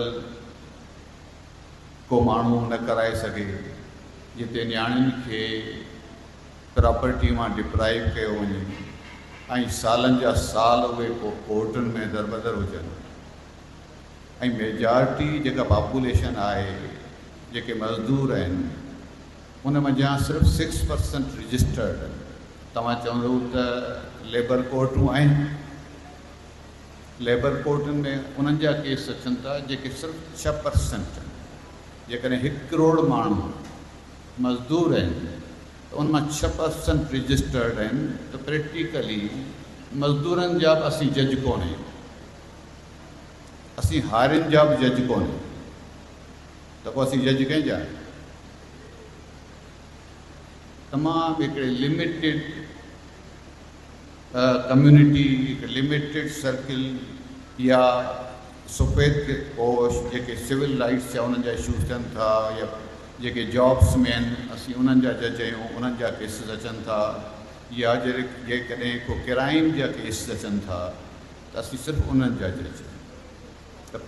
मुकबल को माण्हू न कराए सघे, जिते न्याणियुनि खे प्रॉपर्टी मां डिप्राइव कयो वञे ऐं सालनि जा साल उहे पोइ कोर्टुनि में दरबदर हुजनि, ऐं मेजॉरिटी जेका पॉपुलेशन आहे, जेके मज़दूर आहिनि, उन मंझां सिर्फ़ु 6% रजिस्टर्ड आहिनि। तव्हां चवंदो त लेबर कोर्टूं आहिनि, लेबर कोर्टुनि में उन्हनि जा केस अचनि था जेके सिर्फ़ु 6% आहिनि। जेकॾहिं 1 करोड़ माण्हू मज़दूर आहिनि त उन मां 6% रजिस्टर्ड आहिनि, त प्रैक्टिकली मज़दूरनि जा बि असीं जज कोन आहियूं, असीं हारियुनि जा बि जज कोन आहियूं, त पोइ असीं जज कंहिंजा? तमामु हिकिड़े लिमिटेड कम्यूनिटी, हिकु लिमिटेड सर्किल या सफ़ेद पोश जेके सिविल राइट्स जा उन्हनि जा इशूज़ थियनि था, या जेके जॉब्स में आहिनि असीं उन्हनि जा जज आहियूं, उन्हनि जा केसिस अचनि था, या जेकॾहिं को क्राइम जा केस अचनि था त असीं सिर्फ़ु उन्हनि जा जज आहियूं।